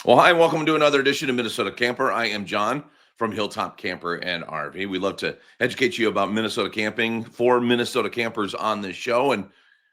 Well, hi, and welcome to another edition of Minnesota Camper. I am John from Hilltop Camper and RV. We love to educate you about Minnesota camping for Minnesota campers on this show. And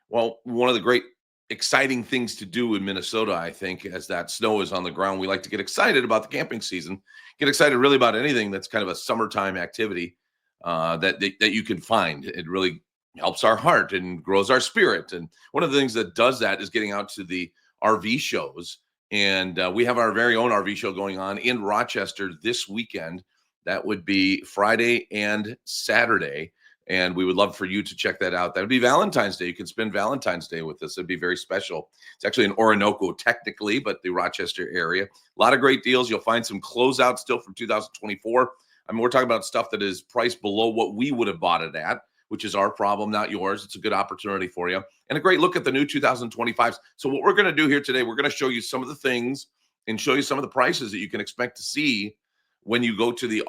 well, one of the great exciting things to do in Minnesota, I think, as that snow is on the ground, we like to get excited about the camping season. Get excited really about anything that's kind of a summertime activity that you can find. It really helps our heart and grows our spirit. And one of the things that does that is getting out to the RV shows, and we have our very own RV show going on in Rochester this weekend. That would be Friday and Saturday. And we would love for you to check that out. That would be Valentine's Day. You can spend Valentine's Day with us. It'd be very special. It's actually in Orinoco, technically, but the Rochester area. A lot of great deals. You'll find some closeouts still from 2024. I mean, we're talking about stuff that is priced below what we would have bought it at, which is our problem, not yours. It's a good opportunity for you. And a great look at the new 2025s. So what we're going to do here today, we're going to show you some of the things and show you some of the prices that you can expect to see when you go to the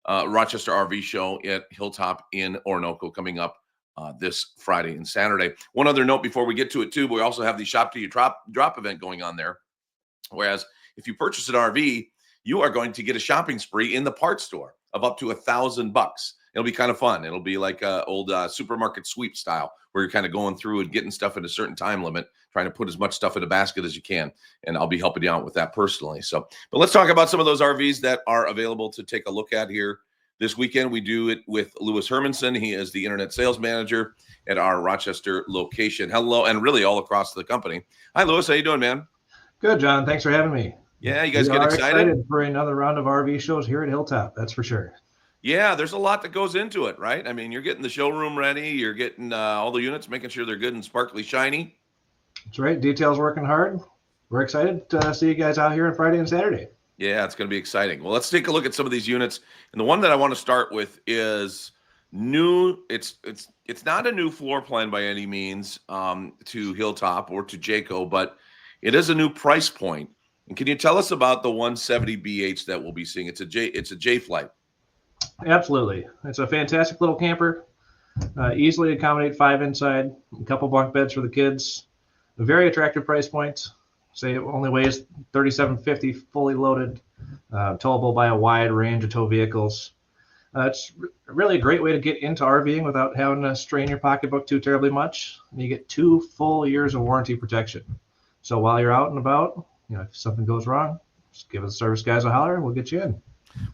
Rochester RV show at Hilltop in Orinoco coming up this Friday and Saturday. One other note before we get to it too, we also have the Shop to You drop event going on there. Whereas if you purchase an RV, you are going to get a shopping spree in the parts store of up to $1,000. It'll be kind of fun. It'll be like old supermarket sweep style, where you're kind of going through and getting stuff in a certain time limit, trying to put as much stuff in a basket as you can. And I'll be helping you out with that personally. So, but let's talk about some of those RVs that are available to take a look at here this weekend. We do it with Lewis Hermanson. He is the internet sales manager at our Rochester location. Hello, and really all across the company. Hi, Lewis. How you doing, man? Good, John. Thanks for having me. Yeah, you guys We get are excited? for another round of RV shows here at Hilltop. That's for sure. Yeah, there's a lot that goes into it, right? I mean, you're getting the showroom ready, you're getting all the units, making sure they're good and sparkly shiny. That's right. Details working hard. We're excited to see you guys out here on Friday and Saturday. Yeah, it's going to be exciting. Well, let's take a look at some of these units. And the one that I want to start with is new. It's not a new floor plan by any means to Hilltop or to Jayco, but it is a new price point. And can you tell us about the 170BH that we'll be seeing? It's a J flight. Absolutely. It's a fantastic little camper. Easily accommodate 5 inside, a couple bunk beds for the kids. A very attractive price point. Say it only weighs 3750 fully loaded, towable by a wide range of tow vehicles. It's really a great way to get into RVing without having to strain your pocketbook too terribly much. You get 2 full years of warranty protection. So while you're out and about, if something goes wrong, just give the service guys a holler and we'll get you in.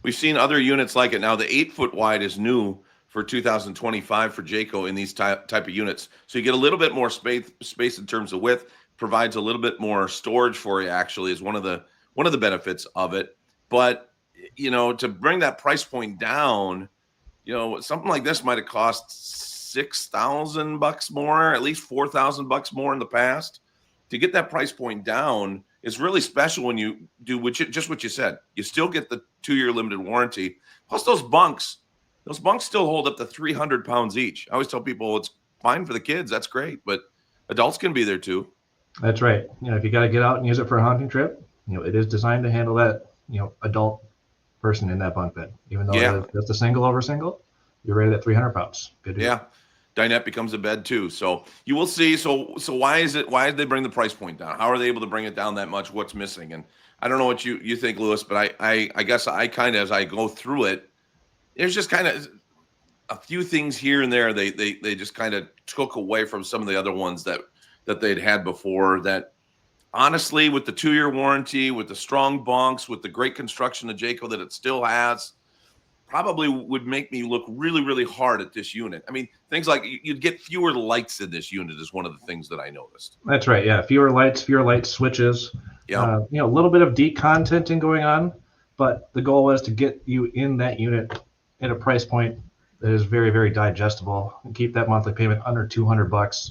We've seen other units like it. Now, the 8-foot wide is new for 2025 for Jayco in these type of units. So you get a little bit more space in terms of width, provides a little bit more storage for you, actually, is one of the benefits of it. But to bring that price point down, something like this might have cost $6,000 more, at least $4,000 more in the past. To get that price point down is really special when you do just what you said. You still get the 2-year limited warranty. Plus those bunks still hold up to 300 pounds each. I always tell people it's fine for the kids. That's great. But adults can be there too. That's right. If you got to get out and use it for a hunting trip, it is designed to handle that, adult person in that bunk bed. Even though it's a single over single, you're rated at 300 pounds. Good to go. Dinette becomes a bed too. So you will see. So why did they bring the price point down? How are they able to bring it down that much? What's missing? And I don't know what you think, Lewis, but I guess I kind of, as I go through it, there's just kind of a few things here and there. They just kind of took away from some of the other ones that they'd had before. That honestly, with the 2-year warranty, with the strong bunks, with the great construction of Jayco that it still has, probably would make me look really, really hard at this unit. I mean, things like you'd get fewer lights in this unit is one of the things that I noticed. That's right. Yeah. Fewer light switches. Yeah. A little bit of decontenting going on, but the goal was to get you in that unit at a price point that is very, very digestible and keep that monthly payment under $200.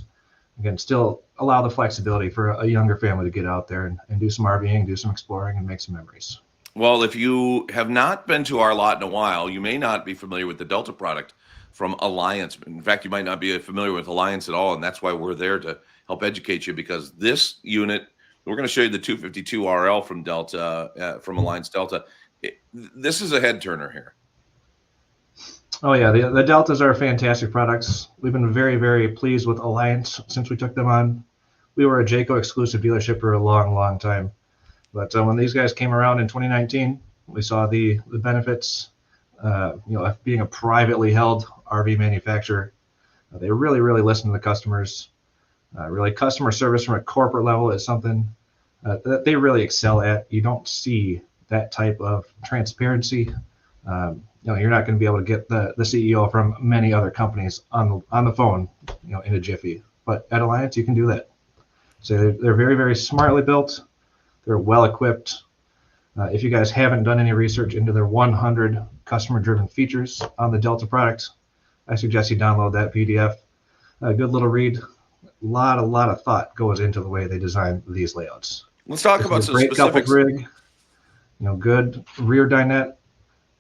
Again, still allow the flexibility for a younger family to get out there and do some RVing, do some exploring, and make some memories. Well, if you have not been to our lot in a while, you may not be familiar with the Delta product from Alliance. In fact, you might not be familiar with Alliance at all, and that's why we're there to help educate you, because this unit, we're going to show you the 252 RL from Delta, from Alliance Delta. This is a head turner here. Oh, yeah. The Deltas are fantastic products. We've been very, very pleased with Alliance since we took them on. We were a Jayco exclusive dealership for a long, long time. But when these guys came around in 2019, we saw the benefits. Being a privately held RV manufacturer, they really listen to the customers. Really, customer service from a corporate level is something that they really excel at. You don't see that type of transparency. You're not going to be able to get the CEO from many other companies on the phone, in a jiffy. But at Alliance, you can do that. So they're very smartly built. They're well equipped. If you guys haven't done any research into their 100 customer-driven features on the Delta product, I suggest you download that PDF. A good little read. A lot of thought goes into the way they design these layouts. Let's talk about some great coupled specifics. rig, good rear dinette,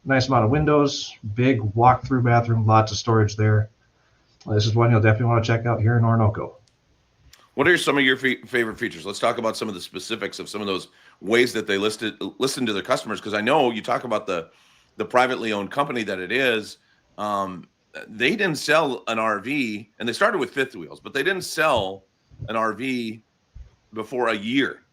nice amount of windows, big walk-through bathroom, lots of storage there. This is one you'll definitely want to check out here in Orinoco. What are some of your favorite features? Let's talk about some of the specifics of some of those ways that they listen to their customers, because I know you talk about the privately owned company that it is. They didn't sell an RV, and they started with fifth wheels, but they didn't sell an RV before a year.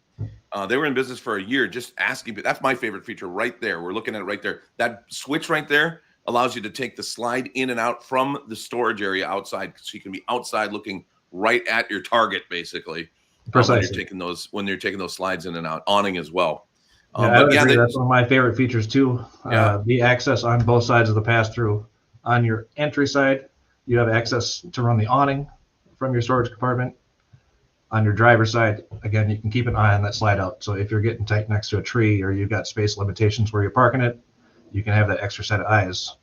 They were in business for a year, just asking. That's my favorite feature right there. We're looking at it right there. That switch right there allows you to take the slide in and out from the storage area outside, so you can be outside looking right at your target, basically. When you're taking those slides in and out. Awning as well. I would agree. That's one of my favorite features too. The access on both sides of the pass-through. On your entry side, you have access to run the awning from your storage compartment. On your driver's side, again, you can keep an eye on that slide out. So if you're getting tight next to a tree or you've got space limitations where you're parking it, you can have that extra set of eyes.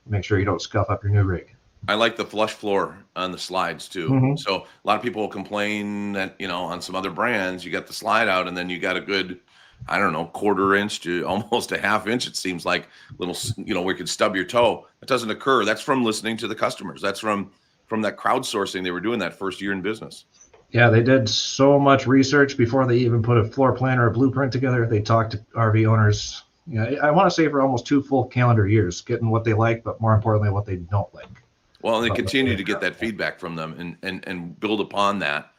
Make sure you don't scuff up your new rig. I like the flush floor on the slides too. Mm-hmm. So a lot of people will complain that, on some other brands, you got the slide out and then you got a good, I don't know, quarter inch to almost a half inch. It seems like little, where you could stub your toe. That doesn't occur. That's from listening to the customers. That's from that crowdsourcing they were doing that first year in business. Yeah, they did so much research before they even put a floor plan or a blueprint together. They talked to RV owners, I want to say for almost 2 full calendar years, getting what they like, but more importantly, what they don't like. Well, and they continue to get that feedback from them and build upon that.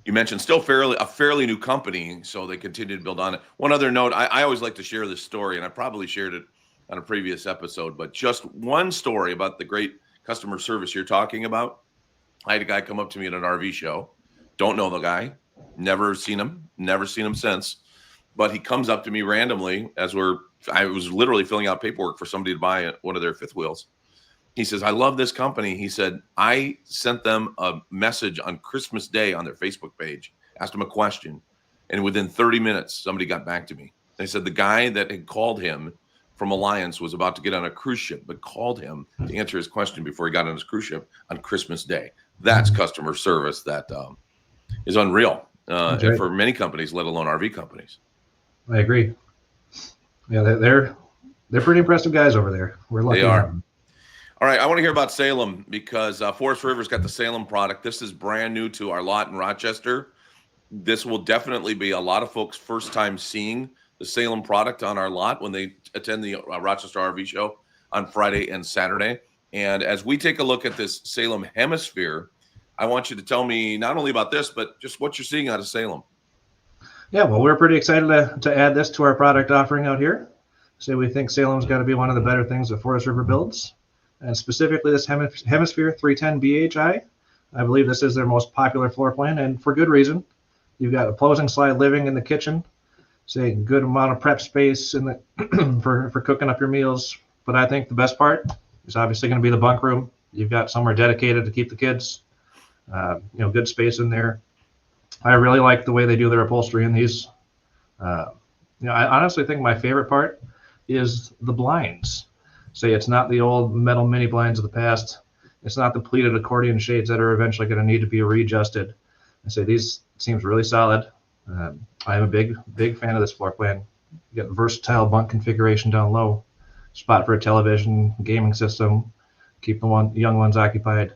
You mentioned still a fairly new company, so they continue to build on it. One other note, I always like to share this story, and I probably shared it on a previous episode, but just one story about the great customer service you're talking about. I had a guy come up to me at an RV show. Don't know the guy, never seen him since, but he comes up to me randomly I was literally filling out paperwork for somebody to buy one of their fifth wheels. He says, I love this company. He said, I sent them a message on Christmas Day on their Facebook page, asked them a question, and within 30 minutes, somebody got back to me. They said the guy that had called him from Alliance was about to get on a cruise ship, but called him to answer his question before he got on his cruise ship on Christmas Day. That's customer service that is unreal for many companies, let alone RV companies. I agree. Yeah, they're pretty impressive guys over there. We're lucky. They are. All right, I want to hear about Salem because Forest River's got the Salem product. This is brand new to our lot in Rochester. This will definitely be a lot of folks' first time seeing the Salem product on our lot when they attend the Rochester RV show on Friday and Saturday. And as we take a look at this Salem Hemisphere, I want you to tell me not only about this, but just what you're seeing out of Salem. Yeah, well, we're pretty excited to add this to our product offering out here. So we think Salem's got to be one of the better things that Forest River builds. And specifically this Hemisphere 310 BHI. I believe this is their most popular floor plan, and for good reason. You've got opposing slide living in the kitchen, say a good amount of prep space in the for cooking up your meals. But I think the best part is obviously going to be the bunk room. You've got somewhere dedicated to keep the kids, good space in there. I really like the way they do their upholstery in these. I honestly think my favorite part is the blinds. Say it's not the old metal mini blinds of the past. It's not the pleated accordion shades that are eventually going to need to be readjusted. I say these seems really solid. I am a big fan of this floor plan. You got versatile bunk configuration down low, spot for a television, gaming system, keep the young ones occupied.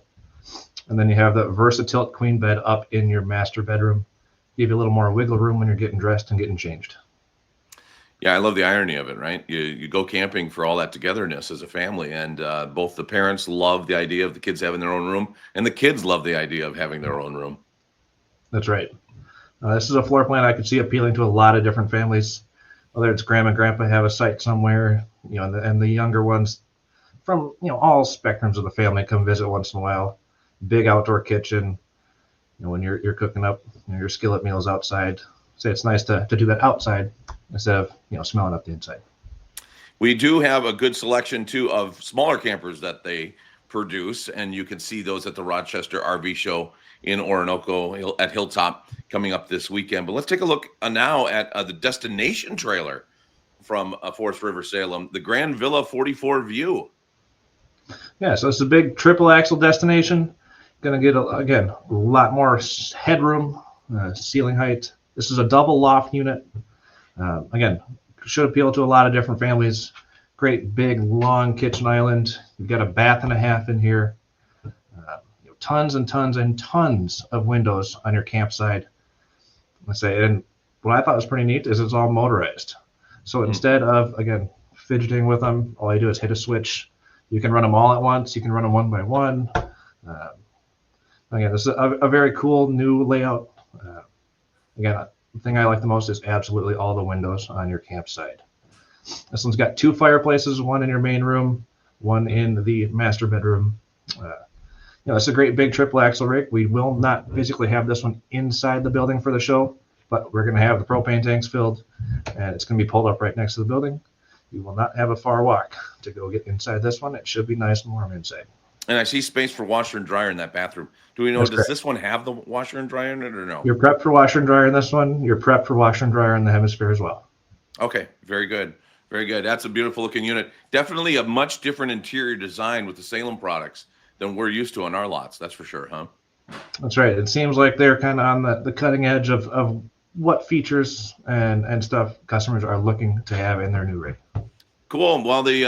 And then you have the VersaTilt queen bed up in your master bedroom. Give you a little more wiggle room when you're getting dressed and getting changed. Yeah, I love the irony of it, right? You go camping for all that togetherness as a family, and both the parents love the idea of the kids having their own room, and the kids love the idea of having their own room. That's right. This is a floor plan I could see appealing to a lot of different families, whether it's grandma and grandpa have a site somewhere, and the younger ones from all spectrums of the family come visit once in a while. Big outdoor kitchen, when you're cooking up your skillet meals outside. Say it's nice to do that outside instead of smelling up the inside. We do have a good selection too of smaller campers that they produce, and you can see those at the Rochester RV show in Orinoco at Hilltop coming up this weekend. But let's take a look now at the destination trailer from Forest River, Salem, the Grand Villa 44 View. Yeah, so it's a big triple axle destination. Going to get, again, a lot more headroom, ceiling height. This is a double loft unit. Again, should appeal to a lot of different families. Great big long kitchen island. You've got a bath and a half in here. Tons and tons and tons of windows on your campsite. Let's say, and what I thought was pretty neat is it's all motorized. So instead of, again, fidgeting with them, all you do is hit a switch. You can run them all at once. You can run them one by one. Again, this is a very cool new layout. Again, the thing I like the most is absolutely all the windows on your campsite. This one's got 2 fireplaces, one in your main room, one in the master bedroom. It's a great big triple axle rig. We will not physically have this one inside the building for the show, but we're going to have the propane tanks filled, and it's going to be pulled up right next to the building. You will not have a far walk to go get inside this one. It should be nice and warm inside. And I see space for washer and dryer in that bathroom. Do we know, That's does correct. this one have the washer and dryer in it or no? You're prepped for washer and dryer in this one. You're prepped for washer and dryer in the Hemisphere as well. Okay, very good. Very good. That's a beautiful looking unit. Definitely a much different interior design with the Salem products than we're used to on our lots. That's for sure, huh? That's right. It seems like they're kind of on the cutting edge of what features and stuff customers are looking to have in their new rig. Cool. Well, the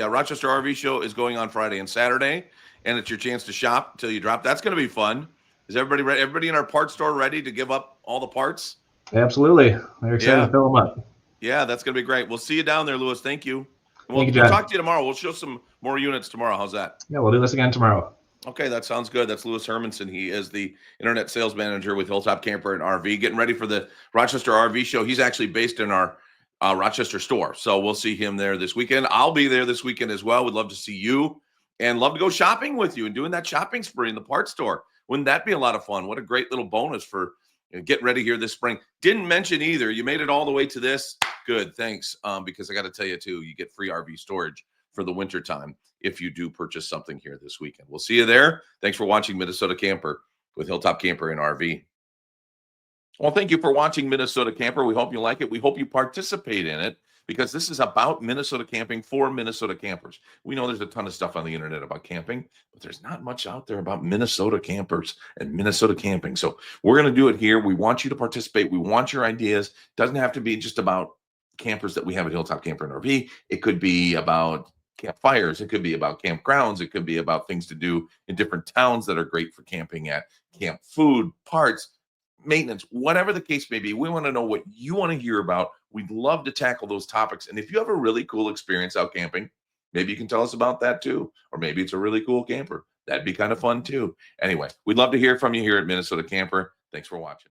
Rochester RV show is going on Friday and Saturday, and it's your chance to shop until you drop. That's going to be fun. Is everybody ready? Everybody in our parts store ready to give up all the parts? Absolutely. They're excited to fill them up. Yeah, that's going to be great. We'll see you down there, Lewis. Thank you. Thank you, We'll John. talk to you tomorrow. We'll show some more units tomorrow. How's that? Yeah, we'll do this again tomorrow. Okay, that sounds good. That's Lewis Hermanson. He is the internet sales manager with Hilltop Camper and RV, getting ready for the Rochester RV show. He's actually based in our Rochester store, so we'll see him there this weekend. I'll be there this weekend as well. We'd love to see you and love to go shopping with you and doing that shopping spree in the parts store. Wouldn't that be a lot of fun? What a great little bonus for get ready here this spring. Didn't mention either. You made it all the way to this. Good, thanks. Because I got to tell you too, you get free RV storage for the winter time if you do purchase something here this weekend. We'll see you there. Thanks for watching Minnesota Camper with Hilltop Camper and RV. Well, thank you for watching Minnesota Camper. We hope you like it. We hope you participate in it because this is about Minnesota camping for Minnesota campers. We know there's a ton of stuff on the internet about camping, but there's not much out there about Minnesota campers and Minnesota camping. So we're going to do it here. We want you to participate. We want your ideas. It doesn't have to be just about campers that we have at Hilltop Camper and RV. It could be about campfires. It could be about campgrounds. It could be about things to do in different towns that are great for camping at, camp food, parts, maintenance, whatever the case may be. We want to know what you want to hear about. We'd love to tackle those topics. And if you have a really cool experience out camping, maybe you can tell us about that too. Or maybe it's a really cool camper. That'd be kind of fun too. Anyway, we'd love to hear from you here at Minnesota Camper. Thanks for watching.